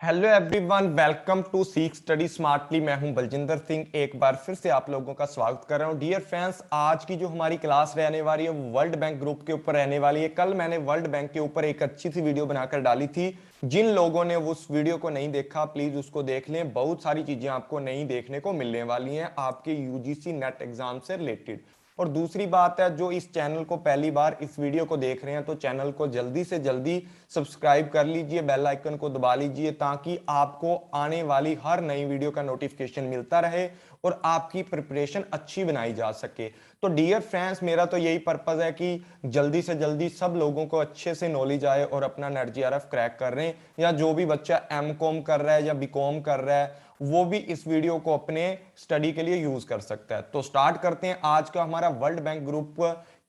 Hello everyone, welcome to सीख study smartly. मैं हूं बलजिंदर सिंह। एक बार फिर से आप लोगों का स्वागत कर रहा हूं। डियर फ्रेंड्स, आज की जो हमारी क्लास रहने वाली है वो वर्ल्ड बैंक ग्रुप के ऊपर रहने वाली है। कल मैंने वर्ल्ड बैंक के ऊपर एक अच्छी सी वीडियो बनाकर डाली थी। जिन लोगों ने उस वीडियो को नहीं देखा प्लीज उसको देख लें। बहुत सारी चीजें आपको नहीं देखने को मिलने वाली हैं आपके यूजीसी नेट एग्जाम से रिलेटेड। और दूसरी बात है, जो इस चैनल को पहली बार इस वीडियो को देख रहे हैं तो चैनल को जल्दी से जल्दी सब्सक्राइब कर लीजिए, बेल आइकन को दबा लीजिए ताकि आपको आने वाली हर नई वीडियो का नोटिफिकेशन मिलता रहे और आपकी प्रिपरेशन अच्छी बनाई जा सके। तो डियर फ्रेंड्स, मेरा तो यही पर्पज है कि जल्दी से जल्दी सब लोगों को अच्छे से नॉलेज आए और अपना नेट जीआरएफ क्रैक कर रहे हैं, या जो भी बच्चा एमकॉम कर रहा है या बीकॉम कर रहा है वो भी इस वीडियो को अपने स्टडी के लिए यूज कर सकता है। तो स्टार्ट करते हैं। आज का हमारा वर्ल्ड बैंक ग्रुप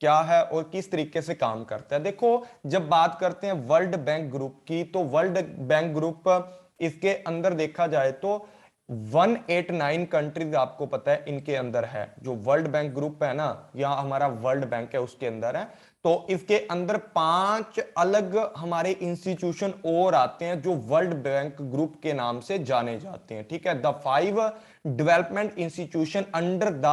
क्या है और किस तरीके से काम करता है। देखो, जब बात करते हैं वर्ल्ड बैंक ग्रुप की तो वर्ल्ड बैंक ग्रुप इसके अंदर देखा जाए तो 189 कंट्रीज आपको पता है इनके अंदर है। जो वर्ल्ड बैंक ग्रुप है ना, या हमारा वर्ल्ड बैंक है उसके अंदर है। तो इसके अंदर 5 अलग हमारे इंस्टीट्यूशन और आते हैं जो वर्ल्ड बैंक ग्रुप के नाम से जाने जाते हैं। ठीक है, the 5 development institution under the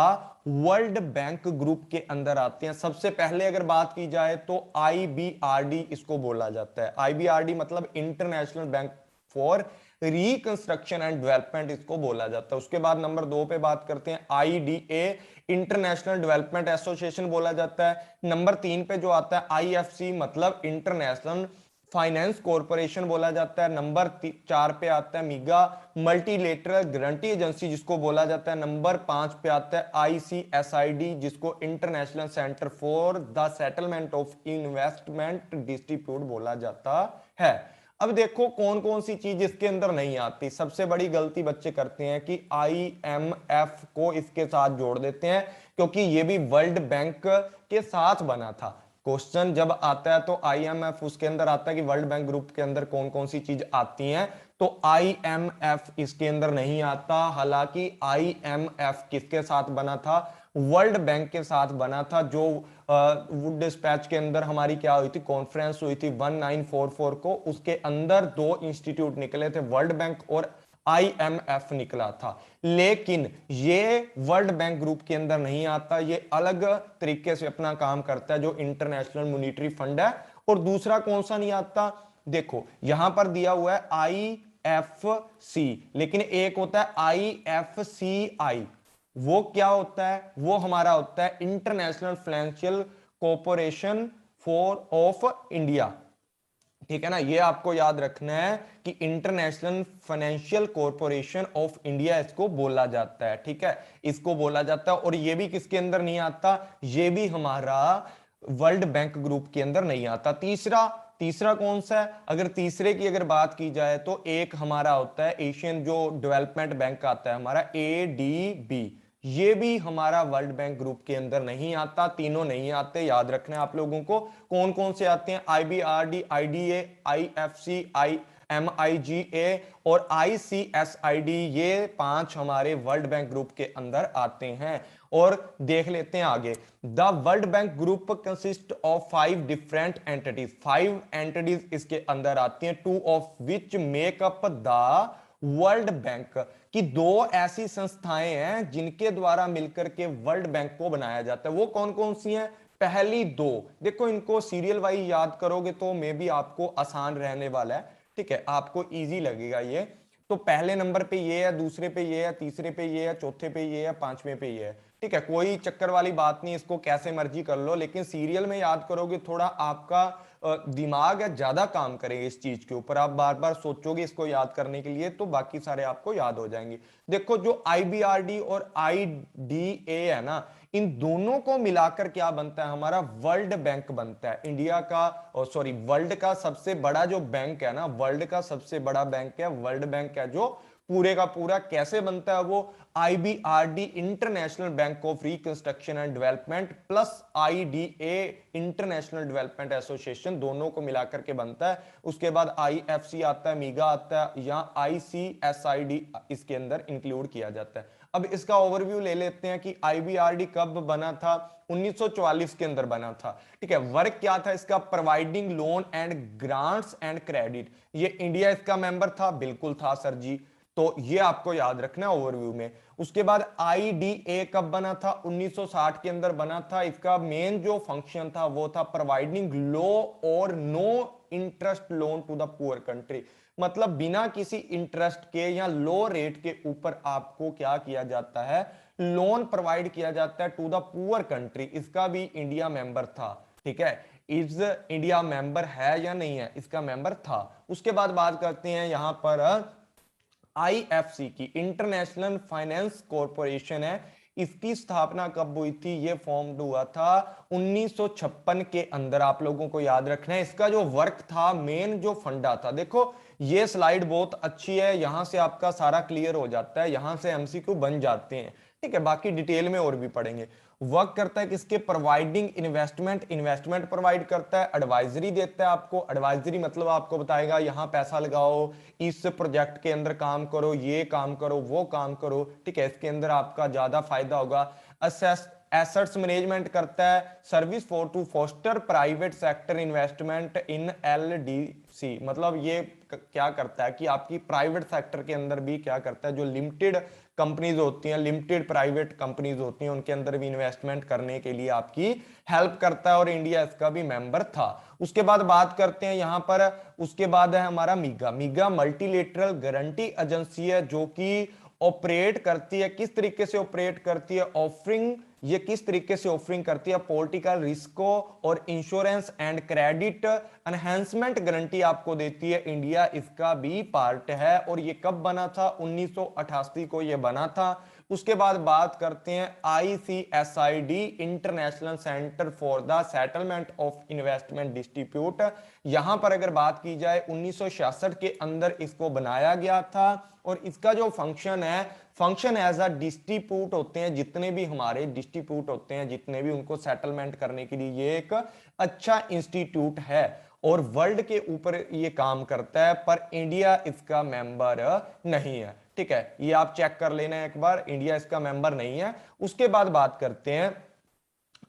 world bank group के अंदर आते हैं। सबसे पहले अगर बात की जाए तो आईबीआरडी इसको बोला जाता है। आईबीआरडी मतलब international bank for reconstruction and development इसको बोला जाता है। उसके बाद नंबर 2 पे बात करते हैं आईडीए, इंटरनेशनल डेवलपमेंट एसोसिएशन बोला जाता है। नंबर 3 पे जो आता है आईएफसी मतलब इंटरनेशनल फाइनेंस कॉरपोरेशन बोला जाता है। नंबर 4 पे आता है मीगा, मल्टीलेटरल गारंटी एजेंसी जिसको बोला जाता है। नंबर 5 पे आता है आईसीएसआईडी जिसको international centre for the settlement of investment distribute बोला जाता है। अब देखो कौन कौन सी चीज इसके अंदर नहीं आती। सबसे बड़ी गलती बच्चे करते हैं कि आईएमएफ को इसके साथ जोड़ देते हैं, क्योंकि ये भी वर्ल्ड बैंक के साथ बना था। क्वेश्चन जब आता है तो आईएमएफ उसके अंदर आता है कि वर्ल्ड बैंक ग्रुप के अंदर कौन कौन सी चीज आती हैं, तो आईएमएफ इसके अंदर नहीं आता। हालांकि आईएमएफ किसके साथ बना था? वर्ल्ड बैंक के साथ बना था। जो वुड डिस्पैच के अंदर हमारी क्या हुई थी, कॉन्फ्रेंस हुई थी 1944 को, उसके अंदर 2 इंस्टीट्यूट निकले थे, वर्ल्ड बैंक और आईएमएफ निकला था। लेकिन ये वर्ल्ड बैंक ग्रुप के अंदर नहीं आता, ये अलग तरीके से अपना काम करता है जो इंटरनेशनल मॉनिटरी फंड है। और दूसरा कौन सा नहीं आता, देखो यहां पर दिया हुआ है आईएफसी, लेकिन एक होता है आईएफसीआई। वो क्या होता है? वो हमारा होता है international financial corporation for of India. ठीक है ना, ये आपको याद रखना है कि international financial corporation of India इसको बोला जाता है। ठीक है, इसको बोला जाता है। और ये भी किसके अंदर नहीं आता? ये भी हमारा वर्ल्ड बैंक ग्रुप के अंदर नहीं आता। तीसरा तीसरा कौन सा है? अगर तीसरे की अगर बात की जाए तो एक हमारा होता है एशियन जो डेवलपमेंट बैंक आता है हमारा एडीबी। ये भी हमारा वर्ल्ड बैंक ग्रुप के अंदर नहीं आता। तीनों नहीं आते, याद रखना है आप लोगों को। कौन कौन से आते हैं? आईबीआरडी, आईडीए, आईएफसी, एमआईजीए और आईसीएसआईडी, ये 5 हमारे वर्ल्ड बैंक ग्रुप के अंदर आते हैं। और देख लेते हैं आगे। The world bank group consist of 5 different entities. 5 entities इसके अंदर आती हैं, 2 of which make up the world bank की 2 ऐसी संस्थाएं हैं जिनके द्वारा मिलकर के वर्ल्ड बैंक को बनाया जाता है। वो कौन कौन सी हैं? पहली 2 देखो, इनको सीरियल वाइज याद करोगे तो मे भी आपको आसान रहने वाला है। ठीक है, आपको इजी लगेगा ये। तो पहले नंबर पे ये है, दूसरे पे ये है, तीसरे पे ये है, चौथे पे ये है, 5वें पे ये है। ठीक है, कोई चक्कर वाली बात नहीं, इसको कैसे मर्जी कर लो, लेकिन सीरियल में याद करोगे थोड़ा आपका दिमाग है ज्यादा काम करेगा इस चीज के ऊपर। आप बार बार सोचोगे इसको याद करने के लिए तो बाकी सारे आपको याद हो जाएंगे। देखो, जो आईबीआरडी और आईडीए है ना, इन दोनों को मिलाकर क्या बनता है? हमारा वर्ल्ड बैंक बनता है। इंडिया का सॉरी वर्ल्ड का सबसे बड़ा जो बैंक है ना, वर्ल्ड का सबसे बड़ा बैंक है वर्ल्ड बैंक है। जो पूरे का पूरा कैसे बनता है? वो IBRD international bank of reconstruction and development plus IDA international Development association, दोनों को मिलाकर के बनता है। उसके बाद आईएफसी आता है, मीगा आता है, या आईसीएसआईडी इसके अंदर इंक्लूड किया जाता है। अब इसका ओवरव्यू ले लेते हैं कि आईबीआरडी कब बना था। 1944 के अंदर बना था। ठीक है, वर्क क्या था इसका, providing loan and grants and credit. ये इंडिया इसका मेंबर था, बिल्कुल था सर जी, तो ये आपको याद रखना है ओवरव्यू में। उसके बाद आईडीए कब बना था, 1960 के अंदर बना था। इसका मेन जो फंक्शन था वो था प्रोवाइडिंग लो और no interest loan to the poor country, मतलब बिना किसी इंटरेस्ट के या लो रेट के ऊपर आपको क्या किया जाता है, लोन प्रोवाइड किया जाता है टू द पुअर कंट्री। इसका भी इंडिया मेंबर था। ठीक है, इज इंडिया मेंबर है या नहीं है, इसका मेंबर था। उसके बाद बात करते हैं यहां पर आईएफसी की, इंटरनेशनल फाइनेंस कॉरपोरेशन है, इसकी स्थापना कब हुई थी, ये फॉर्म हुआ था 1956 के अंदर। आप लोगों को याद रखना है इसका जो वर्क था, मेन जो फंडा था। देखो ये स्लाइड बहुत अच्छी है, यहां से आपका सारा क्लियर हो जाता है, यहां से एमसीक्यू बन जाते हैं। ठीक है, बाकी डिटेल में और भी पढ़ेंगे। वर्क करता है किसके, प्रोवाइडिंग इन्वेस्टमेंट, इन्वेस्टमेंट प्रोवाइड करता है, एडवाइजरी देता है आपको। एडवाइजरी मतलब आपको बताएगा यहां पैसा लगाओ, इस प्रोजेक्ट के अंदर काम करो, ये काम करो, वो काम करो। ठीक है, इसके अंदर आपका ज्यादा फायदा होगा। असेस एसेट्स मैनेजमेंट करता है, service for to foster private sector investment in LDC, मतलब ये क्या करता है कि आपकी प्राइवेट सेक्टर के अंदर भी क्या करता है, जो लिमिटेड कंपनीज होती हैं, लिमिटेड प्राइवेट कंपनीज होती हैं, उनके अंदर भी इन्वेस्टमेंट करने के लिए आपकी हेल्प करता है, और इंडिया इसका भी मेंबर था। उसके बाद बात करते हैं यहां पर, उसके बाद है हमारा मीगा। मीगा मल्टीलेटरल गारंटी एजेंसी है जो कि ऑपरेट करती है, किस तरीके से ऑपरेट करती है, ऑफरिंग, ये किस तरीके से ऑफरिंग करती है, पॉलिटिकल रिस्को और insurance and credit enhancement guarantee आपको देती है। इंडिया इसका भी पार्ट है, और ये कब बना था, 1988 को ये बना था। उसके बाद बात करते हैं ICSID, international centre for the settlement of investment dispute. यहां पर अगर बात की जाए 1966 के अंदर इसको बनाया गया था, और इसका जो फंक्शन है, फंक्शन एज अ डिस्ट्रीब्यूट होते हैं, जितने भी हमारे डिस्ट्रीब्यूट होते हैं, जितने भी उनको सेटलमेंट करने के लिए ये एक अच्छा इंस्टीट्यूट है, और वर्ल्ड के ऊपर ये काम करता है, पर इंडिया इसका मेंबर नहीं है। ठीक है, ये आप चेक कर लेना एक बार, इंडिया इसका मेंबर नहीं है। उसके बाद बात करते हैं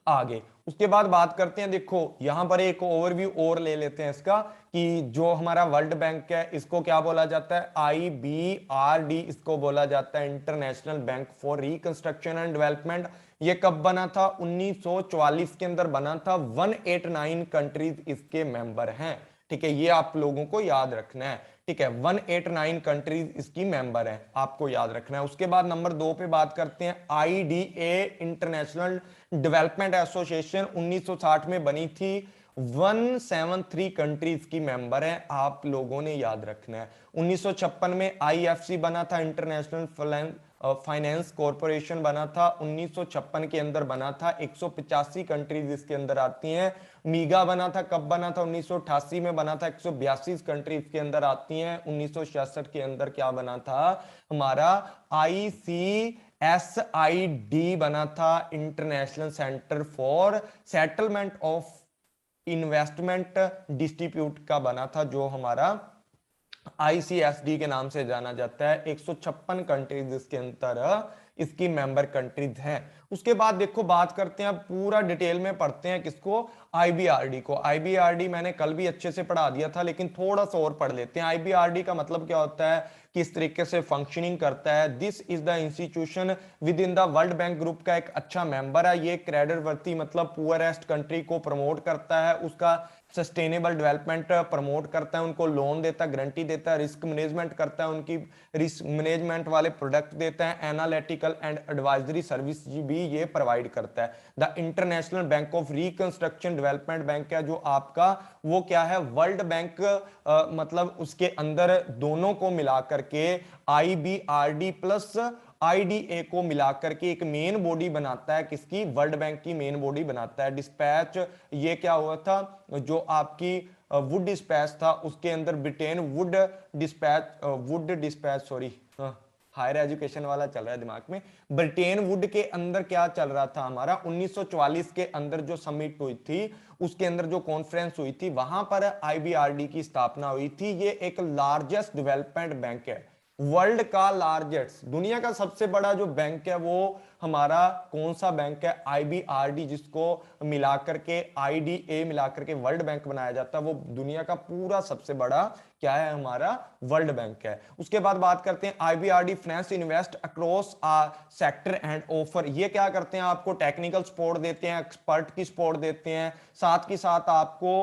आगे, उसके बाद बात करते हैं, देखो यहां पर एक ओवरव्यू और ले लेते हैं इसका, कि जो हमारा वर्ल्ड बैंक है इसको क्या बोला जाता है, आईबीआरडी इसको बोला जाता है, international bank for reconstruction and development. ये कब बना था, 1944 के अंदर बना था। 189 कंट्रीज इसके मेंबर हैं। ठीक है, ये आप लोगों को याद रखना है। ठीक है, 189 कंट्रीज इसकी मेंबर है, आपको याद रखना है। उसके बाद नंबर 2 पे बात करते हैं, आईडीए इंटरनेशनल डेवलपमेंट एसोसिएशन 1960 में बनी थी। 173 कंट्रीज की मेंबर है, आप लोगों ने याद रखना है। 1956 में आईएफसी बना था, इंटरनेशनल फाइनेंस कॉरपोरेशन बना था, 1956 के अंदर बना था। 185 कंट्रीज इसके अंदर आती हैं। मीगा बना था, कब बना था, 1988 में बना था। 182 कंट्रीज के अंदर आती हैं। 1966 के अंदर क्या बना था, हमारा ICSID बना था, international centre for settlement of investment distribute का बना था, जो हमारा आईसीएसडी के नाम से जाना जाता है। 156 कंट्रीज इसके अंदर इसकी मेंबर कंट्रीज हैं। उसके बाद देखो बात करते हैं, पूरा डिटेल में पढ़ते हैं किसको, आईबीआरडी को। आईबीआरडी मैंने कल भी अच्छे से पढ़ा दिया था, लेकिन थोड़ा सा और पढ़ लेते हैं। आईबीआरडी का मतलब क्या होता है, किस तरीके से फंक्शनिंग करता है। This is the institution with in the world bank group का एक अच्छा मेंबर है। ये क्रेडिट वर्ती मतलब पुअरेस्ट कंट्री को प्रमोट करता है, उसका सस्टेनेबल डेवलपमेंट प्रमोट करता है, उनको लोन देता है, गारंटी देता है, रिस्क मैनेजमेंट करता है, उनकी रिस्क मैनेजमेंट वाले प्रोडक्ट देता है, एनालिटिकल एंड एडवाइजरी सर्विस भी ये प्रोवाइड करता है। The international bank of reconstruction development bank है जो आपका, वो क्या है, वर्ल्ड बैंक, मतलब उसके अंदर दोनों को मिलाकर के आईबीआरडी प्लस आईडीए को मिलाकर के एक मेन बॉडी बनाता है, किसकी, वर्ल्ड बैंक की मेन बॉडी बनाता है। डिस्पैच, ये क्या हुआ था, जो आपकी वुड डिस्पैच था, उसके अंदर Britain would dispatch sorry, higher education वाला चल रहा है दिमाग में। ब्रिटेन वुड के अंदर क्या चल रहा था हमारा, 1944 के अंदर जो समिट हुई थी, उसके अंदर जो कॉन्फ्रेंस हुई थी, वहां पर आईबीआरडी की स्थापना हुई थी। ये एक लार्जेस्ट डेवलपमेंट बैंक है, वर्ल्ड का लार्जेस्ट, दुनिया का सबसे बड़ा जो बैंक है वो हमारा कौन सा बैंक है? आईबीआरडी, जिसको मिलाकर के आईडीए मिलाकर के वर्ल्ड बैंक बनाया जाता है, वो दुनिया का पूरा सबसे बड़ा क्या है? हमारा वर्ल्ड बैंक है। उसके बाद बात करते हैं IBRD finance invest across sector and offer. ये क्या करते हैं? आपको टेक्निकल सपोर्ट देते हैं, एक्सपर्ट की सपोर्ट देते हैं, साथ के साथ आपको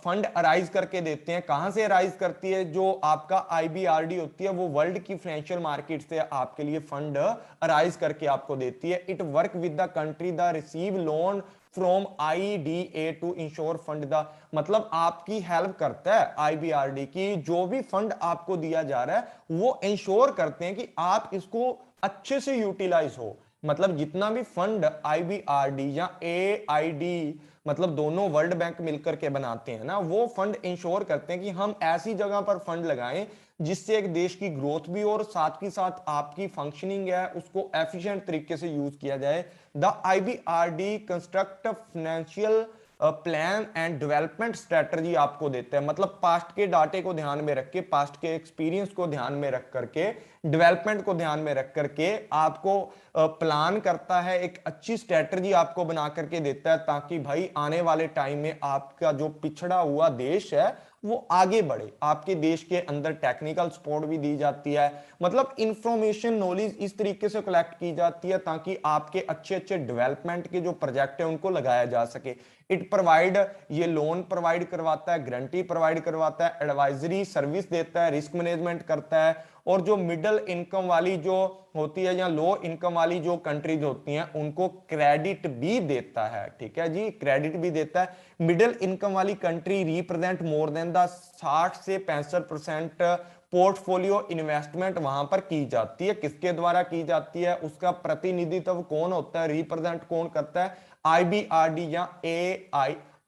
फंड अराइज करके देते हैं। कहां से अराइज करती है? जो आपका आईबीआरडी होती है वो वर्ल्ड की फाइनेंशियल मार्केट से आपके लिए फंड अराइज करके आपको देती है। It work with the country the receive loan from IDA to ensure fund the, मतलब आपकी हेल्प करता है आईबीआरडी की, जो भी फंड आपको दिया जा रहा है वो इंश्योर करते हैं कि आप इसको अच्छे से यूटिलाइज हो। मतलब जितना भी फंड आईबीआरडी या एआईडी, मतलब दोनों वर्ल्ड बैंक मिलकर के बनाते हैं ना, वो फंड इंश्योर करते हैं कि हम ऐसी जगह पर फंड लगाएं जिससे एक देश की ग्रोथ भी और साथ ही साथ आपकी फंक्शनिंग है उसको एफिशिएंट तरीके से यूज किया जाए। The IBRD construct financial plan and development strategy आपको देता है। मतलब पास्ट के डाटे को ध्यान में रख के, पास्ट के एक्सपीरियंस को ध्यान में रख करके, डेवलपमेंट को ध्यान में रख करके आपको प्लान करता है, एक अच्छी स्ट्रेटजी आपको बना करके देता है, ताकि भाई आने वाले टाइम में आपका जो पिछड़ा हुआ देश है वो आगे बढ़े। आपके देश के अंदर टेक्निकल सपोर्ट भी दी जाती है, मतलब इंफॉर्मेशन नॉलेज इस तरीके से कलेक्ट की जाती है ताकि आपके अच्छे अच्छे डेवलपमेंट के जो प्रोजेक्ट है उनको लगाया जा सके। इट प्रोवाइड, ये लोन प्रोवाइड करवाता है, गारंटी प्रोवाइड करवाता है, एडवाइजरी सर्विस देता है, रिस्क मैनेजमेंट करता है, और जो मिडिल इनकम वाली जो होती है या लो इनकम वाली जो कंट्रीज होती हैं उनको क्रेडिट भी देता है। ठीक है जी, क्रेडिट भी देता है। मिडिल इनकम वाली country represent more than the 60 से 65% पोर्टफोलियो इन्वेस्टमेंट वहां पर की जाती है। किसके द्वारा की जाती है? उसका प्रतिनिधित्व कौन होता है, रिप्रेजेंट कौन करता है? आईबीआरडी या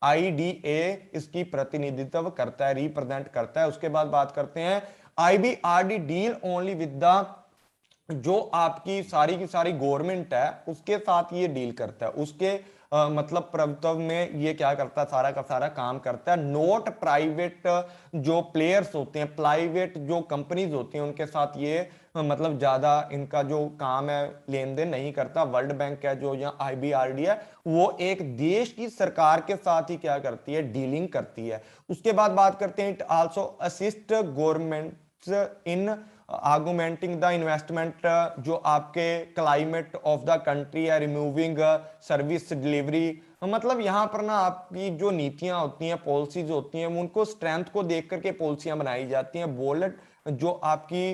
आईडीए इसकी प्रतिनिधित्व करता है, रिप्रेजेंट करता है। उसके बाद बात करते हैं IBRD deal only with the, जो आपकी सारी की सारी गवर्नमेंट है उसके साथ ये डील करता है, उसके मतलब प्रभुत्व में ये क्या करता है? सारा का सारा काम करता है। नोट प्राइवेट जो प्लेयर्स होते हैं, प्राइवेट जो कंपनीज होती हैं उनके साथ ये मतलब ज्यादा इनका जो काम है लेन देन नहीं करता। वर्ल्ड बैंक है जो या आईबीआरडी है वो एक देश की सरकार के साथ ही क्या करती है? डीलिंग करती है। उसके बाद बात करते हैं it also assist government in augmenting the investment, जो आपके क्लाइमेट ऑफ द कंट्री है, रिमूविंग सर्विस डिलीवरी, मतलब यहां पर ना आपकी जो नीतियां होती हैं, पॉलिसीज होती हैं, उनको स्ट्रेंथ को देख करके पॉलिसियां बनाई जाती हैं। बोल्ड जो आपकी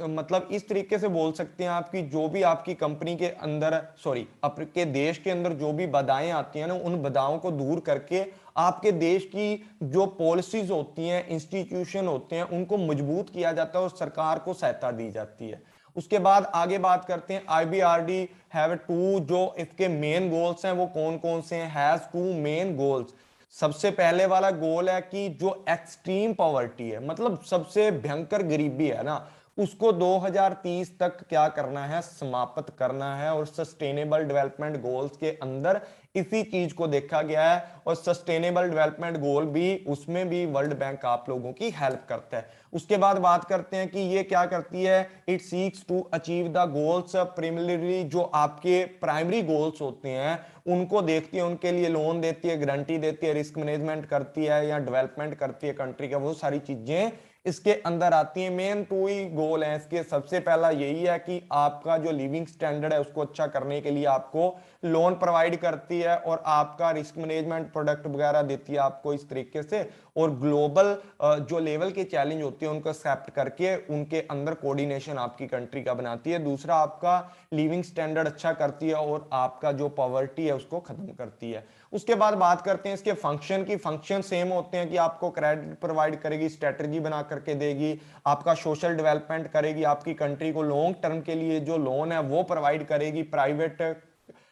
मतलब इस तरीके से बोल सकते हैं आपकी जो भी आपकी कंपनी के अंदर, सॉरी आपके देश के अंदर जो भी बाधाएं आती हैं ना, उन बाधाओं को दूर करके आपके देश की जो पॉलिसीज होती हैं, इंस्टीट्यूशन होते हैं, उनको मजबूत किया जाता है और सरकार को सहायता दी जाती है। उसके बाद आगे बात करते हैं आईबीआरडी हैव टू, जो इसके मेन गोल्स हैं वो कौन कौन से हैं? Has two main goals. सबसे पहले वाला गोल है कि जो एक्सट्रीम पॉवर्टी है, मतलब सबसे भयंकर गरीबी है ना, उसको 2030 तक क्या करना है? समाप्त करना है। और सस्टेनेबल डेवलपमेंट गोल्स के अंदर इसी चीज को देखा गया है, और सस्टेनेबल डेवलपमेंट गोल भी, उसमें भी वर्ल्ड बैंक आप लोगों की हेल्प करता है। उसके बाद बात करते हैं कि ये क्या करती है? It seeks to achieve the goals primarily, जो आपके प्राइमरी गोल्स होते हैं उनको देखती है, उनके लिए लोन देती है, गारंटी देती है, रिस्क मैनेजमेंट करती है या डेवलपमेंट करती है कंट्री का, वो सारी चीजें इसके अंदर आती है। मेन टू ही गोल है इसके। सबसे पहला यही है कि आपका जो लिविंग स्टैंडर्ड है उसको अच्छा करने के लिए आपको लोन प्रोवाइड करती है, और आपका रिस्क मैनेजमेंट प्रोडक्ट वगैरह देती है आपको इस तरीके से, और ग्लोबल जो लेवल के चैलेंज होती है उनको एक्सेप्ट करके उनके अंदर कोऑर्डिनेशन आपकी कंट्री का बनाती है। दूसरा, आपका लिविंग स्टैंडर्ड अच्छा करती है और आपका जो पॉवर्टी है उसको खत्म करती है। उसके बाद बात करते हैं इसके फंक्शन की। फंक्शन सेम होते हैं कि आपको क्रेडिट प्रोवाइड करेगी, स्ट्रेटजी बना करके देगी, आपका सोशल डेवलपमेंट करेगी, आपकी कंट्री को लॉन्ग टर्म के लिए जो लोन है वो प्रोवाइड करेगी। प्राइवेट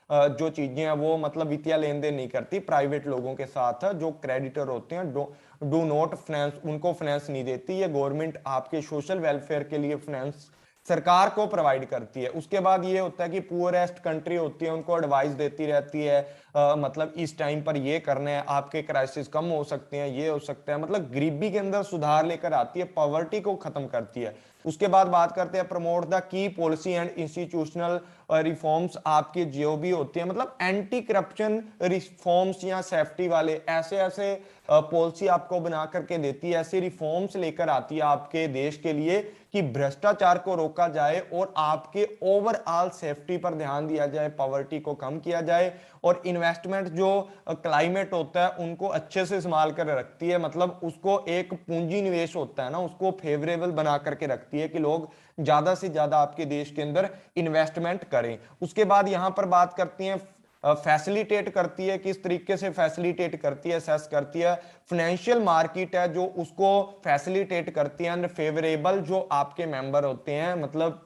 जो चीजें हैं वो मतलब वित्तीय लेन देन नहीं करती, प्राइवेट लोगों के साथ जो क्रेडिटर होते हैं डू नॉट फाइनेंस, उनको फाइनेंस नहीं देती। ये गवर्नमेंट आपके सोशल वेलफेयर के लिए फाइनेंस सरकार को प्रोवाइड करती है। उसके बाद ये होता है कि पुअरेस्ट कंट्री होती है उनको एडवाइस देती रहती है, मतलब इस टाइम पर ये करना है, आपके क्राइसिस कम हो सकते हैं, ये हो सकता है, मतलब गरीबी के अंदर सुधार लेकर आती है, पॉवर्टी को खत्म करती है। उसके बाद बात करते हैं promote the key policy and institutional reforms, आपके जो भी होते हैं मतलब एंटी करप्शन रिफॉर्म्स या सेफ्टी वाले ऐसे ऐसे पॉलिसी आपको बना करके देती है, ऐसे रिफॉर्म्स लेकर आती है आपके देश के लिए कि भ्रष्टाचार को रोका जाए और आपके ओवरऑल सेफ्टी पर ध्यान दिया जाए, पॉवर्टी को कम किया जाए और इन्वेस्टमेंट जो क्लाइमेट होता है उनको अच्छे से संभाल कर रखती है, मतलब उसको एक पूंजी निवेश होता है ना उसको फेवरेबल बना करके रखती है कि लोग ज्यादा से ज्यादा आपके देश के अंदर इन्वेस्टमेंट करें। उसके बाद यहां पर बात करती हैं फैसिलिटेट करती है, किस तरीके से फैसिलिटेट करती है, असेस करती है, फाइनेंशियल मार्केट है जो उसको फैसिलिटेट करती है एंड फेवरेबल जो आपके मेंबर होते हैं, मतलब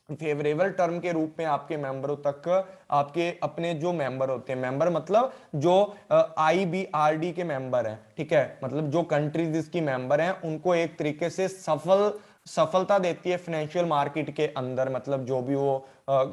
फेवरेबल टर्म के रूप में आपके मेंबरों तक आपके अपने जो मेंबर होते हैं, मेंबर मतलब जो IBRD के मेंबर हैं, ठीक है, मतलब जो कंट्रीज इसकी मेंबर हैं उनको एक तरीके से सफलता देती है फाइनेंशियल मार्केट के अंदर, मतलब जो भी वो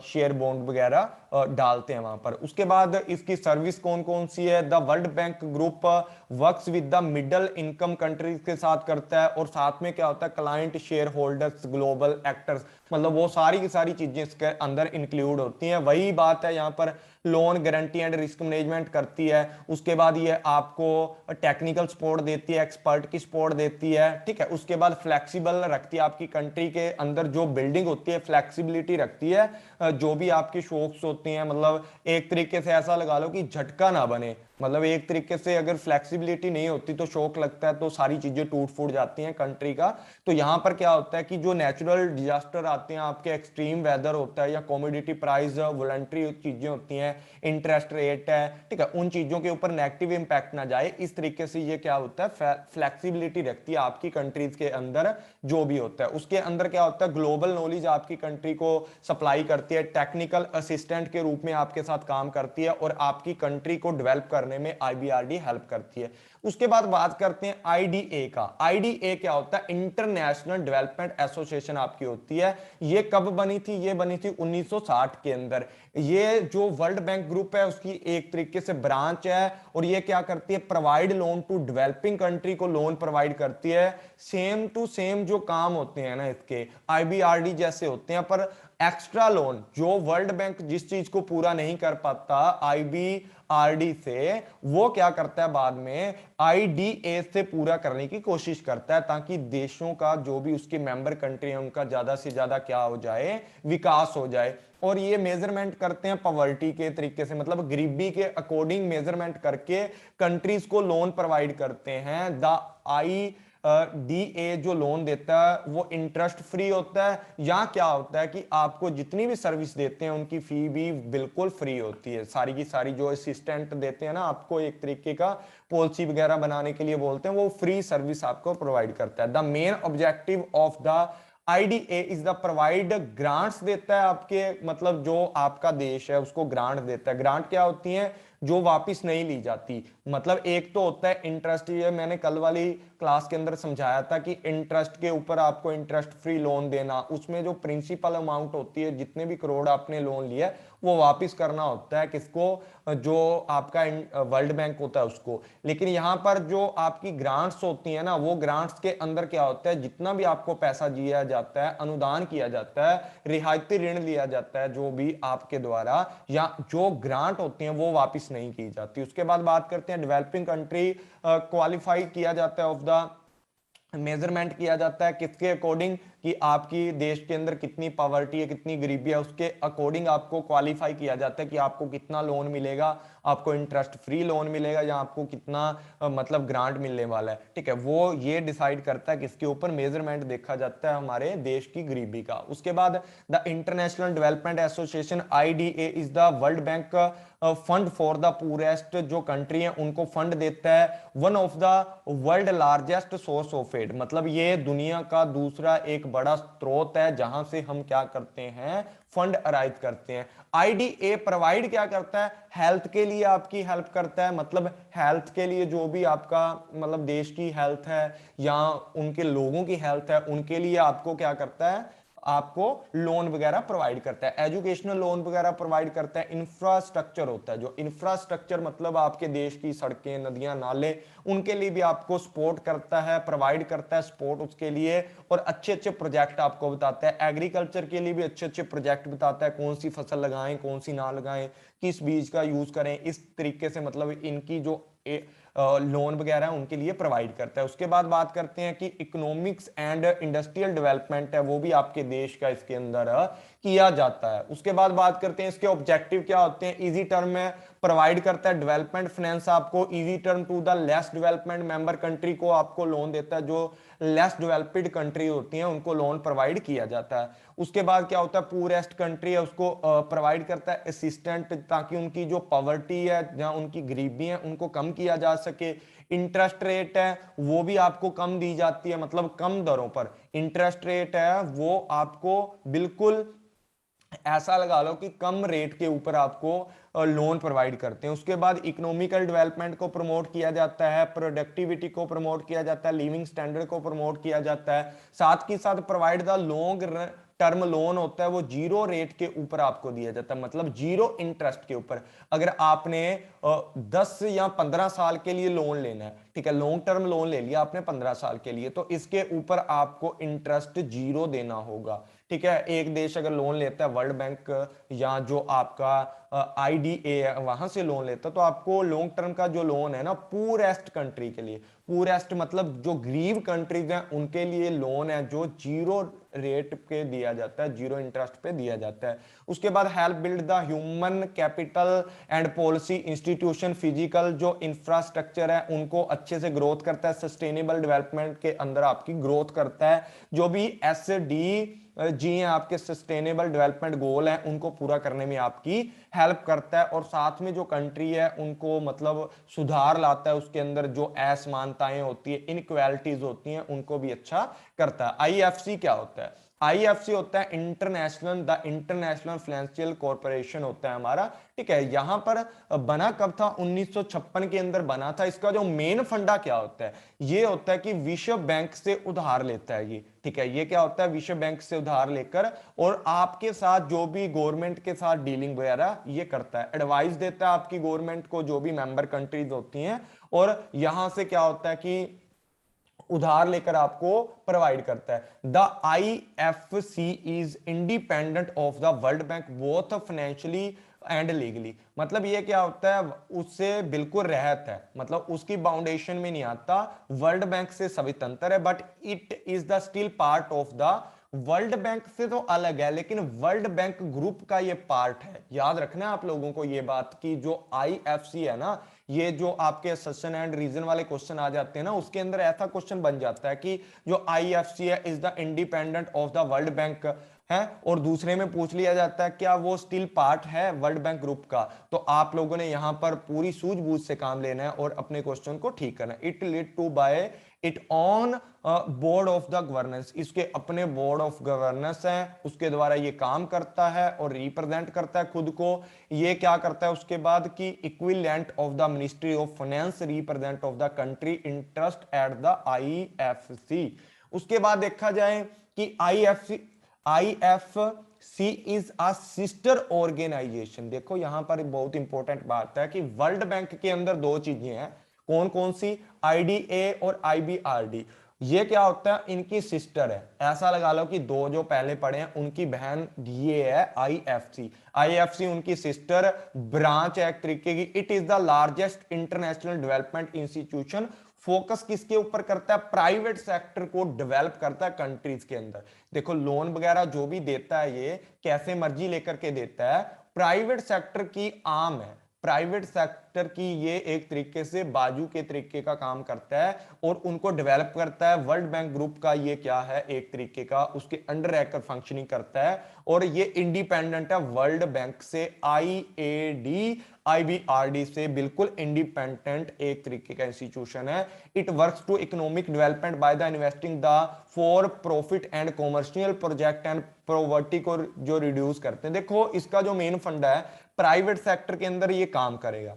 शेयर बॉन्ड वगैरह डालते हैं वहां पर। उसके बाद इसकी सर्विस कौन कौन सी है, the world bank group works with the middle income countries के साथ करता है और साथ में क्या होता है client share holders global actors, मतलब वो सारी की सारी चीजें इसके अंदर इंक्लूड होती हैं। वही बात है यहाँ पर loan guarantee and risk management करती है। उसके बाद ये आपको टेक्निकल सपोर्ट देती है, एक्सपर्ट की सपोर्ट देती है, ठीक है। उसके बाद फ्लेक्सिबल रखती है आपकी कंट्री के अंदर जो बिल्डिंग होती है, फ्लेक्सिबिलिटी रखती है, जो भी आपकी शॉक्स होती हैं, मतलब एक तरीके से ऐसा लगा लो कि झटका ना बने, मतलब एक तरीके से अगर फ्लेक्सिबिलिटी नहीं होती तो शॉक लगता है तो सारी चीजें टूट फूट जाती हैं कंट्री का। तो यहां पर क्या होता है कि जो नेचुरल डिजास्टर आते हैं, आपके एक्सट्रीम वेदर होता है या कमोडिटी प्राइस वॉलंटरी चीजें होती हैं, इंटरेस्ट रेट है, ठीक है, उन चीजों के ऊपर नेगेटिव इंपैक्ट ना जाए, इस तरीके से ये क्या होता है फ्लेक्सिबिलिटी रखती है आपकी कंट्रीज के अंदर जो भी होता है। उसके अंदर क्या होता है ग्लोबल नॉलेज आपकी कंट्री को सप्लाई करती है, टेक्निकल असिस्टेंट के रूप में आपके साथ काम करती है और आपकी कंट्री को डेवलप करने में IBRD हेल्प करती है। उसके बाद बात करते हैं IDA का। IDA क्या होता है, इंटरनेशनल डेवलपमेंट एसोसिएशन आपकी होती है। ये कब बनी थी, ये बनी थी 1960 के अंदर। ये जो वर्ल्ड बैंक ग्रुप है उसकी एक तरीके से ब्रांच है और ये क्या करती है provide loan to developing country को लोन प्रोवाइड करती है। सेम टू सेम जो काम होते हैं ना इसके IBRD जैसे होते हैं, पर एक्स्ट्रा लोन जो वर्ल्ड बैंक जिस चीज को पूरा नहीं कर पाता IBRD से, वो क्या करता है बाद में IDA से पूरा करने की कोशिश करता है ताकि देशों का जो भी उसके मेंबर कंट्री है उनका ज्यादा से ज्यादा क्या हो जाए, विकास हो जाए। और ये मेजरमेंट करते हैं पॉवर्टी के तरीके से, मतलब गरीबी के अकॉर्डिंग मेजरमेंट करके कंट्रीज को लोन प्रोवाइड करते हैं। द IDA जो लोन देता है वो इंटरेस्ट फ्री होता है, या क्या होता है कि आपको जितनी भी सर्विस देते हैं उनकी फी भी बिल्कुल फ्री होती है, सारी की सारी जो असिस्टेंट देते हैं ना आपको एक तरीके का पॉलिसी वगैरह बनाने के लिए बोलते हैं, वो फ्री सर्विस आपको प्रोवाइड करता है। The main objective of the IDA is the provide grants देता है आपके, मतलब जो आपका देश है उसको ग्रांट देता है। ग्रांट क्या होती है, जो वापस नहीं ली जाती, मतलब एक तो होता है इंटरेस्ट, ये मैंने कल वाली क्लास के अंदर समझाया था कि इंटरेस्ट के ऊपर आपको इंटरेस्ट फ्री लोन देना, उसमें जो प्रिंसिपल अमाउंट होती है जितने भी करोड़ आपने लोन लिया वो वापस करना होता है किसको, जो आपका वर्ल्ड बैंक होता है उसको। लेकिन यहां पर जो आपकी ग्रांट्स होती है ना, वो ग्रांट्स के अंदर क्या होता है जितना भी आपको पैसा दिया जाता है, अनुदान किया जाता है, रियायती ऋण लिया जाता है जो भी आपके द्वारा, या जो ग्रांट होती है वो वापस नहीं की जाती। उसके बाद बात करते हैं डेवलपिंग कंट्री क्वालिफाई किया जाता है ऑफ द मेजरमेंट किया जाता है किसके अकॉर्डिंग कि आपकी देश के अंदर कितनी पॉवर्टी है, कितनी गरीबी है, उसके अकॉर्डिंग आपको क्वालिफाई किया जाता है कि आपको कितना लोन मिलेगा, आपको इंटरेस्ट फ्री लोन मिलेगा या आपको कितना मतलब ग्रांट मिलने वाला है, ठीक है, वो ये डिसाइड करता है किसके ऊपर मेजरमेंट देखा जाता है हमारे देश की गरीबी का। उसके बाद the International Development Association IDA is the world Bank fund for the poorest, जो कंट्री है उनको फंड देता है। One of the world largest source of aid, मतलब ये दुनिया का दूसरा एक बड़ा स्रोत है जहां से हम क्या करते हैं, फंड अराइव करते हैं। IDA प्रोवाइड क्या करता है, हेल्थ के लिए आपकी हेल्प करता है, मतलब हेल्थ के लिए जो भी आपका मतलब देश की हेल्थ है या उनके लोगों की हेल्थ है उनके लिए आपको क्या करता है, आपको लोन वगैरह प्रोवाइड करता है, एजुकेशनल लोन वगैरह प्रोवाइड करता है। इंफ्रास्ट्रक्चर होता है, जो इंफ्रास्ट्रक्चर मतलब आपके देश की सड़कें, नदियां, नाले, उनके लिए भी आपको सपोर्ट करता है, प्रोवाइड करता है सपोर्ट उसके लिए, और अच्छे अच्छे प्रोजेक्ट आपको बताता है। एग्रीकल्चर के लिए भी अच्छे अच्छे प्रोजेक्ट बताता है, कौन सी फसल लगाएं, कौन सी ना लगाएं, किस बीज का यूज करें, इस तरीके से मतलब इनकी जो लोन वगैरह उनके लिए प्रोवाइड करता है। उसके बाद बात करते हैं कि इकोनॉमिक्स एंड इंडस्ट्रियल डेवलपमेंट है, वो भी आपके देश का इसके अंदर किया जाता है। उसके बाद बात करते हैं इसके ऑब्जेक्टिव क्या होते हैं। इजी टर्म में प्रोवाइड करता है डेवलपमेंट फाइनेंस, आपको easy term to the less development member country को आपको लोन देता है, जो लेस डेवलप्ड कंट्री होती हैं उनको लोन प्रोवाइड किया जाता है। उसके बाद क्या होता है, पूरेस्ट कंट्री है उसको प्रोवाइड करता है असिस्टेंट, ताकि उनकी जो पॉवर्टी है, जहां उनकी गरीबी है, उनको कम किया जा सके। इंटरेस्ट रेट है वो भी आपको कम दी जाती है, मतलब कम दरों पर इंटरेस्ट रेट है वो आपको बिल्कुल ऐसा लगा लो कि कम रेट के ऊपर आपको लोन प्रोवाइड करते हैं। उसके बाद इकोनॉमिकल डेवलपमेंट को प्रमोट किया जाता है, प्रोडक्टिविटी को प्रमोट किया जाता है, लिविंग स्टैंडर्ड को प्रमोट किया जाता है। साथ ही साथ provide the long term loan होता है, वो जीरो रेट के ऊपर आपको दिया जाता है, मतलब जीरो इंटरेस्ट के ऊपर। अगर आपने 10 या 15 साल के लिए लोन लेना है, ठीक है, लॉन्ग टर्म लोन ले लिया आपने 15 साल के लिए, तो इसके ऊपर आपको इंटरेस्ट जीरो देना होगा। ठीक है, एक देश अगर लोन लेता है वर्ल्ड बैंक या जो आपका आईडीए है वहां से लोन लेता है, तो आपको लॉन्ग टर्म का जो लोन है ना, पूरेस्ट कंट्री के लिए, पूरेस्ट मतलब जो गरीब कंट्रीज हैं उनके लिए लोन है जो जीरो रेट पे दिया जाता है, जीरो इंटरेस्ट पे दिया जाता है। उसके बाद help build the human capital and policy institution, physical जो इंफ्रास्ट्रक्चर है उनको अच्छे से ग्रोथ करता है, सस्टेनेबल डेवलपमेंट के अंदर आपकी ग्रोथ करता है। जो भी एसडी जी हैं आपके सस्टेनेबल डेवलपमेंट गोल हैं उनको पूरा करने में आपकी हेल्प करता है, और साथ में जो कंट्री है उनको मतलब सुधार लाता है, उसके अंदर जो असमानताएं होती है, इनइक्वालिटीज होती हैं, उनको भी अच्छा करता है। आईएफसी क्या होता है? आईएफसी होता है international, the international financial corporation होता है हमारा। ठीक है, यहां पर बना कब था? 1956 के अंदर बना था। इसका जो मेन फंडा क्या होता है, ये होता है कि विश्व बैंक से उधार लेता है ये। ठीक है, ये क्या होता है, विश्व बैंक से उधार लेकर और आपके साथ जो भी गवर्नमेंट के साथ डीलिंग वगैरह ये करता है, एडवाइस देता है आपकी गवर्नमेंट को, जो भी मेंबर कंट्रीज होती हैं, और यहां से क्या होता है कि उधार लेकर आपको प्रोवाइड करता है। The IFC is independent of the world bank both financially and legally. मतलब ये क्या होता है, उससे बिल्कुल रहत है, मतलब उसकी बाउंडेशन में नहीं आता, वर्ल्ड बैंक से स्वतंत्र है, but it is the still part of the world bank से तो अलग है, लेकिन वर्ल्ड बैंक ग्रुप का ये पार्ट है। याद रखना है आप लोगों को ये बात कि जो आईएफसी है ना, ये जो आपके सेशन एंड रीजन वाले क्वेश्चन आ जाते हैं ना, उसके अंदर ऐसा क्वेश्चन बन जाता है कि जो आईएफसी है is the independent of the world bank है, और दूसरे में पूछ लिया जाता है क्या वो स्टिल पार्ट है वर्ल्ड बैंक ग्रुप का। तो आप लोगों ने यहां पर पूरी सूझबूझ से काम लेना है और अपने क्वेश्चन को ठीक करना है। It lead to buy it on board of the governance, इसके अपने बोर्ड ऑफ गवर्नेंस है, उसके द्वारा ये काम करता है और रिप्रेजेंट करता है खुद को। ये क्या करता है उसके बाद की equivalent of the ministry of finance represent of the country interest at the IFC. उसके बाद देखा जाए कि IFC is a sister organization. देखो यहां पर बहुत इंपॉर्टेंट बात है कि वर्ल्ड बैंक के अंदर दो चीजें हैं, कौन कौन सी? आईडीए और आईबीआरडी। ये क्या होता है, इनकी सिस्टर है, ऐसा लगा लो कि दो जो पहले पढ़े हैं उनकी बहन ये है आईएफसी। आईएफसी उनकी सिस्टर ब्रांच है एक तरीके की। It is the largest international development institution. Focus किसके ऊपर करता है? प्राइवेट सेक्टर को डेवलप करता है कंट्रीज के अंदर। देखो लोन वगैरह जो भी देता है ये कैसे मर्जी लेकर के देता है, प्राइवेट सेक्टर की आम है, प्राइवेट सेक्टर की ये एक तरीके से बाजू के तरीके का काम करता है और उनको डेवलप करता है। वर्ल्ड बैंक ग्रुप का ये क्या है, एक तरीके का उसके अंडर रहकर फंक्शनिंग करता है, और ये इंडिपेंडेंट है वर्ल्ड बैंक से, आईएडी आईबीआरडी से बिल्कुल इंडिपेंडेंट एक तरीके का इंस्टीट्यूशन है। It works to economic development by the investing the for profit and commercial project and poverty को जो रिड्यूस करते हैं। देखो इसका जो मेन फंडा है, प्राइवेट सेक्टर के अंदर ये काम करेगा।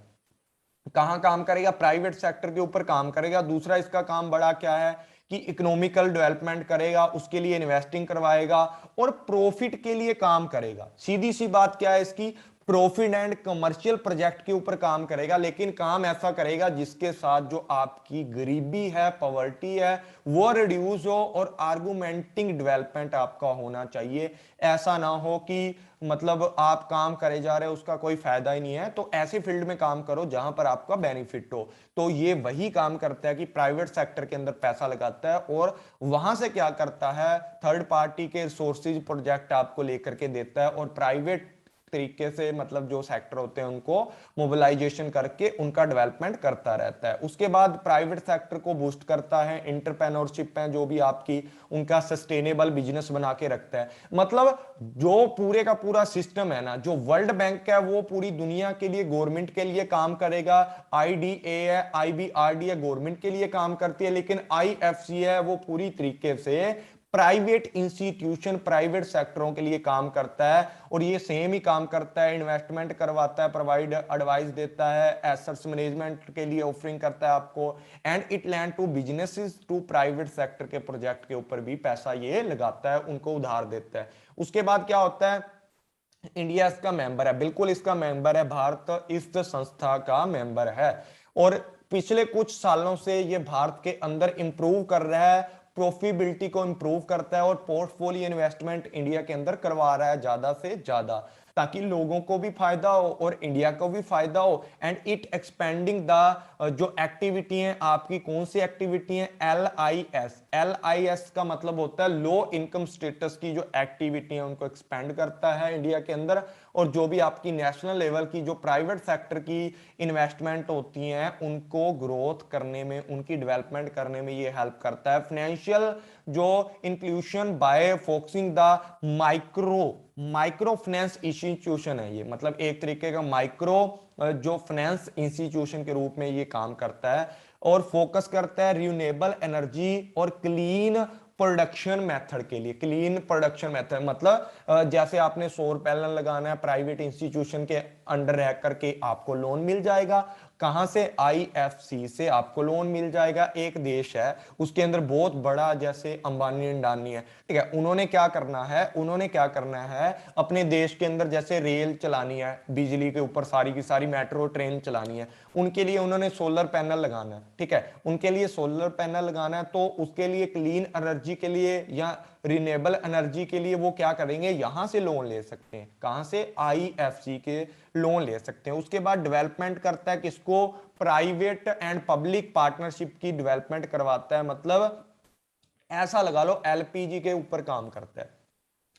कहां काम करेगा? प्राइवेट सेक्टर के ऊपर काम करेगा। दूसरा इसका काम बड़ा क्या है कि इकोनॉमिकल डेवलपमेंट करेगा, उसके लिए इन्वेस्टिंग करवाएगा और प्रॉफिट के लिए काम करेगा। सीधी सी बात क्या है इसकी, प्रॉफिट एंड कमर्शियल प्रोजेक्ट के ऊपर काम करेगा, लेकिन काम ऐसा करेगा जिसके साथ जो आपकी गरीबी है, पॉवर्टी है, वो रिड्यूस हो और आर्गुमेंटिंग डेवलपमेंट आपका होना चाहिए। ऐसा ना हो कि मतलब आप काम करे जा रहे हो उसका कोई फायदा ही नहीं है, तो ऐसे फील्ड में काम करो जहां पर आपका बेनिफिट हो। तो ये वही काम करता है कि प्राइवेट सेक्टर के अंदर पैसा लगाता है और वहां से क्या करता है, थर्ड पार्टी के सोर्सेज प्रोजेक्ट आपको लेकर के देता है और प्राइवेट तरीके से मतलब जो सेक्टर होते हैं उनको मोबिलाइजेशन करके उनका डेवलपमेंट करता रहता है। उसके बाद प्राइवेट सेक्टर को बूस्ट करता है, इंटरप्रेन्योरशिप है जो भी आपकी, उनका सस्टेनेबल बिजनेस बना के रखता है। मतलब जो पूरे का पूरा सिस्टम है ना, जो वर्ल्ड बैंक है वो पूरी दुनिया के लिए गवर्नमेंट के लिए काम करेगा, आईडीए है, आईबीआरडी है गवर्नमेंट के लिए काम करती है, लेकिन आईएफसी है वो पूरी तरीके से प्राइवेट इंस्टीट्यूशन, प्राइवेट सेक्टरों के लिए काम करता है। और ये सेम ही काम करता है, इन्वेस्टमेंट करवाता है, प्रोवाइड एडवाइस देता है, एसेट्स मैनेजमेंट के लिए ऑफरिंग करता है आपको, and it lend to businesses to private sector के प्रोजेक्ट के ऊपर भी पैसा ये लगाता है, उनको उधार देता है। उसके बाद क्या होता है, इंडिया इसका मेंबर है, बिल्कुल इसका मेंबर है, भारत इस संस्था का मेंबर है और पिछले कुछ सालों से ये भारत के अंदर इंप्रूव कर रहा है, प्रॉफिटेबिलिटी को इंप्रूव करता है और पोर्टफोलियो इन्वेस्टमेंट इंडिया के अंदर करवा रहा है ज्यादा से ज्यादा, ताकि लोगों को भी फायदा हो और इंडिया को भी फायदा हो। एंड इट एक्सपेंडिंग द जो एक्टिविटी है आपकी, कौन सी एक्टिविटी है, LIS, LIS का मतलब होता है लो इनकम स्टेटस की जो एक्टिविटी है उनको एक्सपेंड करता है इंडिया के अंदर। और जो भी आपकी नेशनल लेवल की जो प्राइवेट सेक्टर की इन्वेस्टमेंट होती हैं उनको ग्रोथ करने में, उनकी डेवलपमेंट करने में ये हेल्प करता है। फाइनेंशियल जो inclusion bye focusing the micro finance institution है ये, मतलब एक तरीके का माइक्रो जो फाइनेंस इंस्टीट्यूशन के रूप में ये काम करता है और फोकस करता है रिन्यूएबल एनर्जी और क्लीन प्रोडक्शन मेथड के लिए। क्लीन प्रोडक्शन मेथड मतलब जैसे आपने सौर पैनल लगाना है, प्राइवेट इंस्टीट्यूशन के अंडर रह करके आपको लोन मिल जाएगा। कहां से, आईएफसी से आपको लोन मिल जाएगा। एक देश है उसके अंदर बहुत बड़ा, जैसे अंबानी अंडानी है, ठीक है, उन्होंने क्या करना है अपने देश के अंदर, जैसे रेल चलानी है बिजली के ऊपर, सारी की सारी मेट्रो ट्रेन चलानी है, उनके लिए उन्होंने सोलर पैनल लगाना है, ठीक है, उनके लिए सोलर पैनल लगाना है, तो उसके लिए क्लीन एनर्जी के लिए या रिन्यूएबल एनर्जी के लिए वो क्या करेंगे, यहां से लोन ले सकते हैं। कहां से, आईएफसी के लोन ले सकते हैं। उसके बाद डेवलपमेंट करता है किसको, प्राइवेट एंड पब्लिक पार्टनरशिप की डेवलपमेंट करवाता है। मतलब ऐसा लगा लो एलपीजी के ऊपर काम करता है,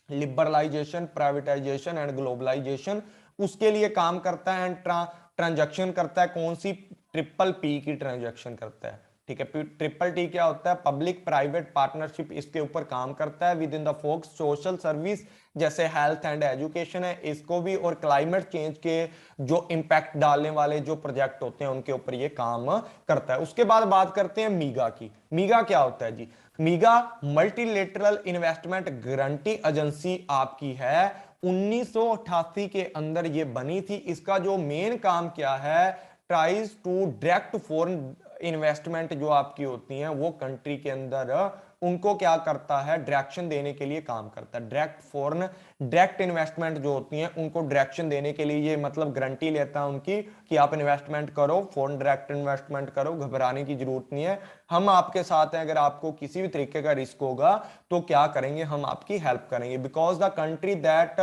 लिबरलाइजेशन, प्राइवेटाइजेशन एंड ग्लोबलाइजेशन, उसके लिए काम करता है। एंड ट्रांजैक्शन करता है कौन सी, ट्रिपल पी की ट्रांजैक्शन करता है, ठीक है। ट्रिपल टी क्या होता है, पब्लिक प्राइवेट पार्टनरशिप, इसके ऊपर काम करता है। With in the focus social service जैसे हेल्थ एंड एजुकेशन है इसको भी, और क्लाइमेट चेंज के जो इंपैक्ट डालने वाले जो प्रोजेक्ट होते हैं उनके ऊपर ये काम करता है। उसके बाद बात करते हैं मीगा की। मीगा क्या होता है जी, मीगा मल्टीलेटरल इन्वेस्टमेंट गारंटी एजेंसी आपकी है, 1988 के अंदर ये बनी थी। इसका जो मेन काम क्या है, tries to direct foreign investment जो आपकी होती हैं वो कंट्री के अंदर, उनको क्या करता है, डायरेक्शन देने के लिए काम करता है। डायरेक्ट इन्वेस्टमेंट जो होती हैं उनको डायरेक्शन देने के लिए ये मतलब गारंटी लेता है उनकी कि आप इन्वेस्टमेंट करो, फॉरेन डायरेक्ट इन्वेस्टमेंट करो, घबराने की जरूरत नहीं है, हम आपके साथ हैं। अगर आपको किसी भी तरीके का रिस्क होगा तो क्या करेंगे, हम आपकी हेल्प करेंगे। Because the country that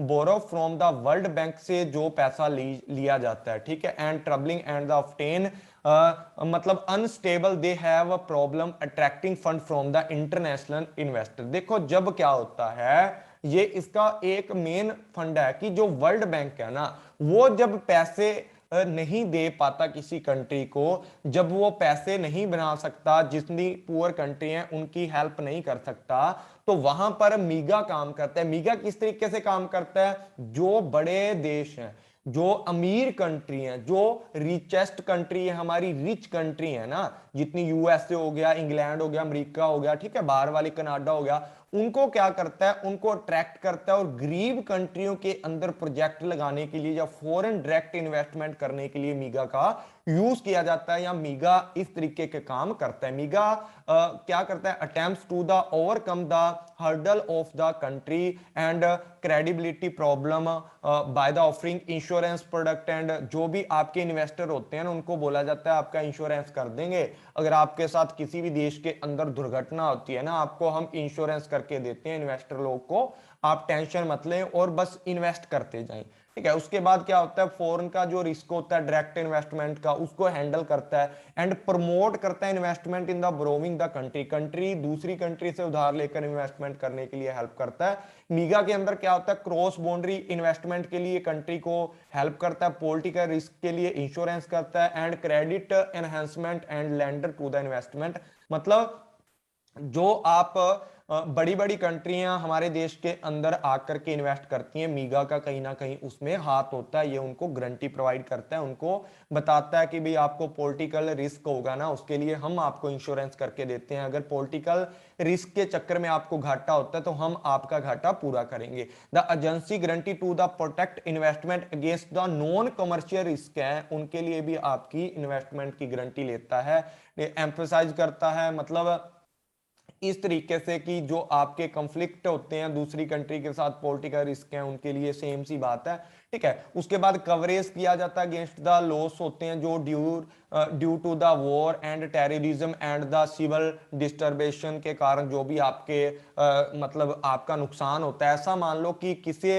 borrow from the world bank से जो पैसा लिया जाता है, ठीक है, and troubling and the obtain मतलब unstable, they have a problem attracting fund from the international investor. देखो जब क्या होता है, ये इसका एक मेन फंड है कि जो वर्ल्ड बैंक है ना, वो जब पैसे नहीं दे पाता किसी कंट्री को, जब वो पैसे नहीं बना सकता, जितनी पुअर कंट्री है उनकी हेल्प नहीं कर सकता, तो वहां पर मीगा काम करता है। मीगा किस तरीके से काम करता है, जो बड़े देश हैं, जो अमीर कंट्री है, जो रिचेस्ट कंट्री है, हमारी रिच कंट्री है ना, जितनी यूएसए हो गया, इंग्लैंड हो गया, अमेरिका हो गया, ठीक है, बाहर वाली कनाडा हो गया, उनको क्या करता है, उनको अट्रैक्ट करता है और गरीब कंट्रियों के अंदर प्रोजेक्ट लगाने के लिए या फॉरेन डायरेक्ट इन्वेस्टमेंट करने के लिए मीगा का यूज किया जाता है, या मीगा इस तरीके के काम करता है। मीगा क्या करता है, attempts to the overcome the hurdle of the country and credibility problem by the offering insurance product. And जो भी आपके इन्वेस्टर होते हैं ना, उनको बोला जाता है आपका इंश्योरेंस कर देंगे, अगर आपके साथ किसी भी देश के अंदर दुर्घटना होती है ना, आपको हम इंश्योरेंस करके देते हैं इन्वेस्टर लोग को, आप टेंशन मत लें और बस इन्वेस्ट करते जाएं। ठीक है, उसके बाद क्या होता है, फॉरेन का जो रिस्क होता है डायरेक्ट इन्वेस्टमेंट का, उसको हैंडल करता है एंड प्रमोट करता है investment in the borrowing the country. Country दूसरी कंट्री से उधार लेकर इन्वेस्टमेंट करने के लिए हेल्प करता है। मीगा के अंदर क्या होता है, क्रॉस बाउंड्री इन्वेस्टमेंट के लिए कंट्री को हेल्प करता है, पॉलिटिकल रिस्क के लिए इंश्योरेंस करता है, and credit enhancement and lender to the investment. मतलब जो आप बड़ी बड़ी कंट्रियां हमारे देश के अंदर आकर के इन्वेस्ट करती हैं, मीगा का कहीं ना कहीं उसमें हाथ होता है, ये उनको गारंटी प्रोवाइड करता है, उनको बताता है कि भाई आपको पॉलिटिकल रिस्क होगा ना, उसके लिए हम आपको इंश्योरेंस करके देते हैं, अगर पॉलिटिकल रिस्क के चक्कर में आपको घाटा होता है तो हम आपका घाटा पूरा करेंगे। The agency guarantee to the protect investment against the non commercial risk है, उनके लिए भी आपकी इन्वेस्टमेंट की गारंटी लेता है, एम्फसाइज करता है, मतलब इस तरीके से कि जो आपके कॉन्फ्लिक्ट होते हैं दूसरी कंट्री के साथ, पॉलिटिकल रिस्क हैं, उनके लिए सेम सी बात है। ठीक है, उसके बाद कवरेज किया जाता है अगेंस्ट द लॉस होते हैं जो due to the war and terrorism and the civil disturbance के कारण जो भी आपके मतलब आपका नुकसान होता है। ऐसा मान लो कि किसी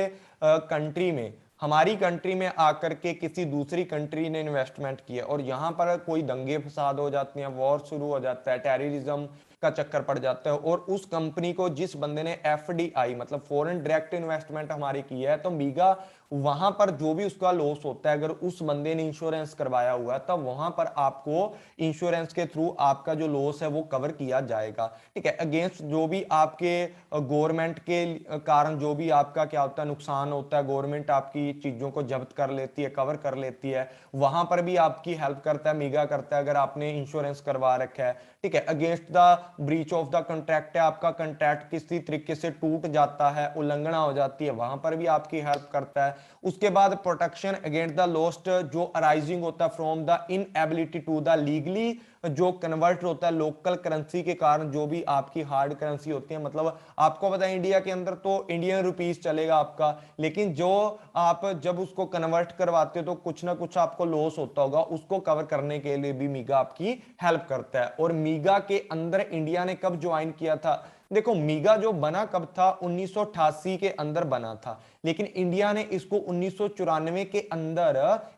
कंट्री में, हमारी कंट्री में आकर के किसी दूसरी कंट्री ने इन्वेस्टमेंट किया और यहां पर कोई दंगे फसाद हो जाते हैं, वॉर शुरू हो जाता है, टेररिज्म का चक्कर पड़ जाता है, और उस कंपनी को जिस बंदे ने एफडीआई मतलब फॉरेन डायरेक्ट इन्वेस्टमेंट हमारी की है, तो मीगा वहां पर जो भी उसका लॉस होता है, अगर उस बंदे ने इंश्योरेंस करवाया हुआ है, तब वहां पर आपको इंश्योरेंस के थ्रू आपका जो लॉस है वो कवर किया जाएगा। ठीक है, अगेंस्ट जो भी आपके गवर्नमेंट के कारण जो भी आपका क्या होता है नुकसान होता है, गवर्नमेंट आपकी चीजों को जब्त कर लेती है, कवर कर लेती है, वहां पर भी आपकी हेल्प करता है, मीगा करता है, अगर आपने इंश्योरेंस करवा रखा है। ठीक है, against the breach of the contract है, आपका कॉन्ट्रैक्ट किसी तरीके से टूट जाता है, उल्लंघना हो जाती है, वहां पर भी आपकी हेल्प करता है। उसके बाद प्रोटेक्शन अगेंस्ट द लॉस्ट जो अराइजिंग होता है from the inability to the legally जो कन्वर्ट होता है लोकल करेंसी के कारण, जो भी आपकी हार्ड करेंसी होती है, मतलब आपको पता है इंडिया के अंदर तो इंडियन रुपीस चलेगा आपका, लेकिन जो आप जब उसको कन्वर्ट करवाते हो तो कुछ ना कुछ आपको लॉस होता होगा, उसको कवर करने के लिए भी मीगा आपकी हेल्प करता है। और मीगा के अंदर इंडिया ने कब ज्वाइन किया था, देखो मीगा जो बना कब था, 1988 के अंदर बना था, लेकिन इंडिया ने इसको 1994 के अंदर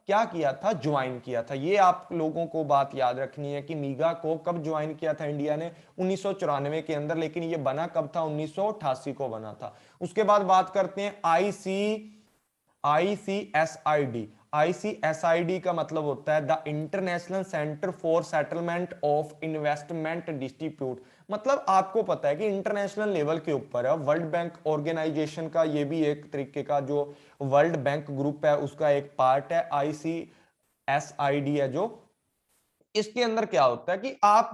क्या किया था, ज्वाइन किया था। ये आप लोगों को बात याद रखनी है कि मीगा को कब ज्वाइन किया था इंडिया ने, 1994 के अंदर, लेकिन ये बना कब था, 1988 को बना था। उसके बाद बात करते हैं आईसीएसआईडी। आईसीएसआईडी का मतलब होता है the international centre for settlement of investment distribute. मतलब आपको पता है कि इंटरनेशनल लेवल के ऊपर है, वर्ल्ड बैंक ऑर्गेनाइजेशन का ये भी एक तरीके का जो वर्ल्ड बैंक ग्रुप है उसका एक पार्ट है, आईसीएसआईडी है जो। इसके अंदर क्या होता है कि आप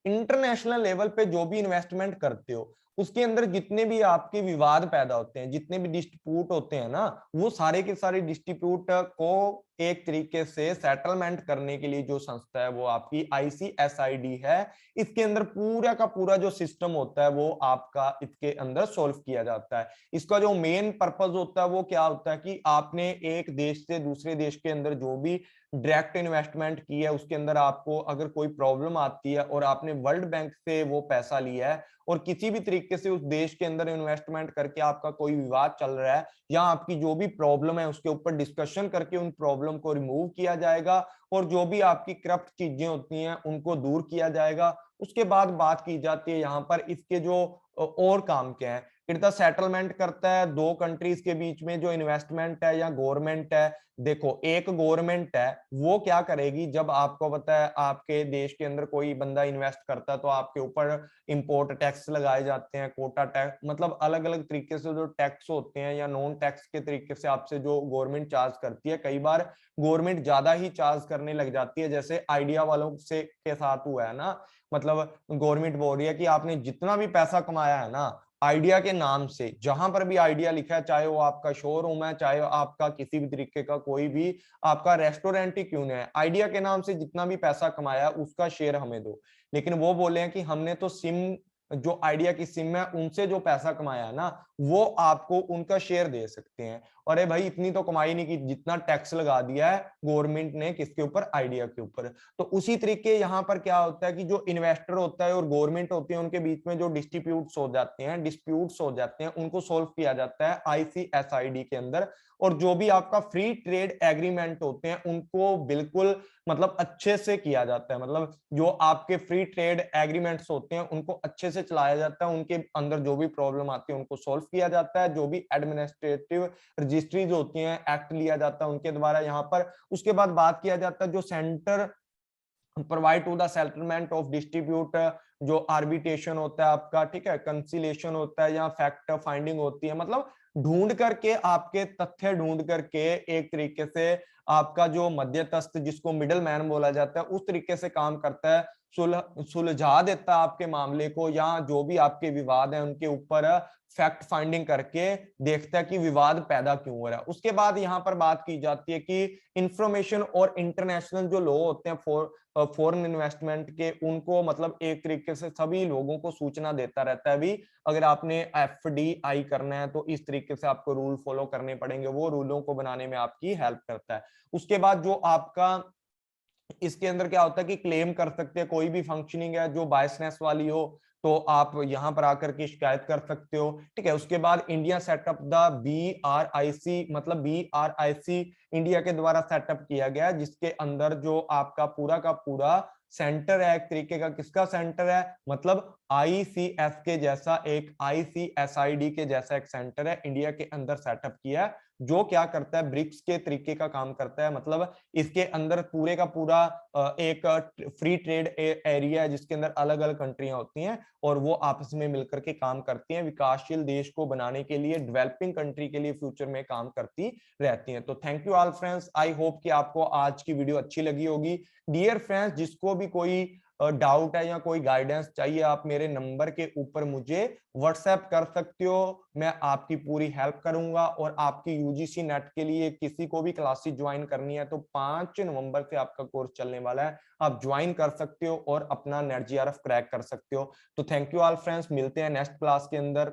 इंटरनेशनल लेवल पे जो भी इन्वेस्टमेंट करते हो, उसके अंदर जितने भी आपके विवाद पैदा होते हैं, जितने भी डिस्प्यूट होते हैं ना, वो सारे के सारे डिस्प्यूट को एक तरीके से सेटलमेंट करने के लिए जो संस्था है वो आपकी आईसीएसआईडी है। इसके अंदर पूरा का पूरा जो सिस्टम होता है वो आपका इसके अंदर सॉल्व किया जाता है। इसका जो मेन पर्पस होता है वो क्या होता है कि आपने एक देश से दूसरे देश के अंदर जो भी डायरेक्ट इन्वेस्टमेंट की है, उसके अंदर आपको अगर कोई प्रॉब्लम आती है और आपने वर्ल्ड बैंक से वो पैसा लिया है और किसी भी तरीके से उस देश के अंदर इन्वेस्टमेंट करके आपका कोई विवाद चल रहा है, या आपकी जो भी प्रॉब्लम है उसके ऊपर डिस्कशन करके उन प्रॉब्लम को रिमूव किया जाएगा, और जो भी आपकी करप्ट चीजें होती हैं उनको दूर किया जाएगा। उसके बाद बात की जाती है यहाँ पर इसके जो और काम क्या है, इतना सेटलमेंट करता है दो कंट्रीज के बीच में जो इन्वेस्टमेंट है या गवर्नमेंट है। देखो, एक गवर्नमेंट है वो क्या करेगी, जब आपको पता है आपके देश के अंदर कोई बंदा इन्वेस्ट करता है तो आपके ऊपर इंपोर्ट टैक्स लगाए जाते हैं, कोटा टैक्स, मतलब अलग अलग तरीके से जो टैक्स होते हैं या नॉन टैक्स के तरीके से आपसे जो गवर्नमेंट चार्ज करती है। कई बार गवर्नमेंट ज्यादा ही चार्ज करने लग जाती है, जैसे आइडिया वालों से के साथ हुआ है ना, मतलब गवर्नमेंट बोल रही है कि आपने जितना भी पैसा कमाया है ना आइडिया के नाम से जहां पर भी आइडिया लिखा है, चाहे वो आपका शोरूम है, चाहे आपका किसी भी तरीके का कोई भी आपका रेस्टोरेंट ही क्यों ना है, आइडिया के नाम से जितना भी पैसा कमाया उसका शेयर हमें दो। लेकिन वो बोले हैं कि हमने तो सिम, जो आइडिया की सिम है उनसे जो पैसा कमाया है ना, वो आपको उनका शेयर दे सकते हैं। अरे भाई इतनी तो कमाई नहीं की जितना टैक्स लगा दिया है गवर्नमेंट ने किसके ऊपर, आइडिया के ऊपर। तो उसी तरीके यहाँ पर क्या होता है कि जो इन्वेस्टर होता है और गवर्नमेंट होती है, उनके बीच में जो डिस्प्यूट्स हो जाते हैं उनको सोल्व किया जाता है आईसीएसआईडी के अंदर। और जो भी आपका फ्री ट्रेड एग्रीमेंट होते हैं उनको बिल्कुल मतलब अच्छे से किया जाता है। मतलब जो आपके फ्री ट्रेड एग्रीमेंट्स होते हैं उनको अच्छे से चलाया जाता है, उनके अंदर जो भी प्रॉब्लम आती है उनको सोल्व किया जाता है, जो भी एडमिनिस्ट्रेटिव रजिस्ट्रीज होती हैं एक्ट लिया जाता है उनके द्वारा यहाँ पर। उसके बाद बात किया जाता है जो centre provide to the settlement of distribute, जो आर्बिट्रेशन होता है आपका, ठीक है, कंसिलेशन होता है या फैक्ट फाइंडिंग होती है, मतलब ढूंढ करके आपके तथ्य ढूंढ करके एक तरीके से आपका जो मध्यस्थ जिसको मिडल मैन बोला जाता है उस तरीके से काम करता है, सुलझा देता है आपके मामले को, या जो भी आपके विवाद है उनके ऊपर फैक्ट फाइंडिंग करके देखता है कि विवाद पैदा क्यों हो रहा है। उसके बाद यहाँ पर बात की जाती है कि इंफॉर्मेशन और इंटरनेशनल जो लॉ होते हैं फॉरेन इन्वेस्टमेंट के, उनको मतलब एक तरीके से सभी लोगों को सूचना देता रहता है। अभी अगर आपने एफडीआई करना है तो इस तरीके से आपको रूल फॉलो करने पड़ेंगे, वो रूलों को बनाने में आपकी हेल्प करता है। उसके बाद जो आपका इसके अंदर क्या होता है कि क्लेम कर सकते हैं, कोई भी फंक्शनिंग है जो बायसनेस वाली हो तो आप यहां पर आकर के शिकायत कर सकते हो, ठीक है। उसके बाद इंडिया सेटअप द BRIC, मतलब BRIC इंडिया के द्वारा सेटअप किया गया, जिसके अंदर जो आपका पूरा का पूरा सेंटर है, एक तरीके का किसका सेंटर है, मतलब ICS के जैसा, एक ICSID के जैसा एक सेंटर है इंडिया के अंदर सेटअप किया है, जो क्या करता है ब्रिक्स के तरीके का काम करता है। मतलब इसके अंदर पूरे का पूरा एक फ्री ट्रेड एरिया है जिसके अंदर अलग अलग कंट्रियां होती हैं और वो आपस में मिलकर के काम करती हैं, विकासशील देश को बनाने के लिए, डेवलपिंग कंट्री के लिए फ्यूचर में काम करती रहती हैं। तो thank you all friends, I hope कि आपको आज की वीडियो अच्छी लगी होगी। डियर फ्रेंड्स, जिसको भी कोई डाउट है या कोई गाइडेंस चाहिए, आप मेरे नंबर के ऊपर मुझे व्हाट्सएप कर सकते हो, मैं आपकी पूरी हेल्प करूंगा। और आपकी यूजीसी नेट के लिए किसी को भी क्लासेस ज्वाइन करनी है तो 5 नवंबर से आपका कोर्स चलने वाला है, आप ज्वाइन कर सकते हो और अपना नेट जीआरएफ क्रैक कर सकते हो। तो थैंक यू ऑल फ्रेंड्स, मिलते हैं नेक्स्ट क्लास के अंदर।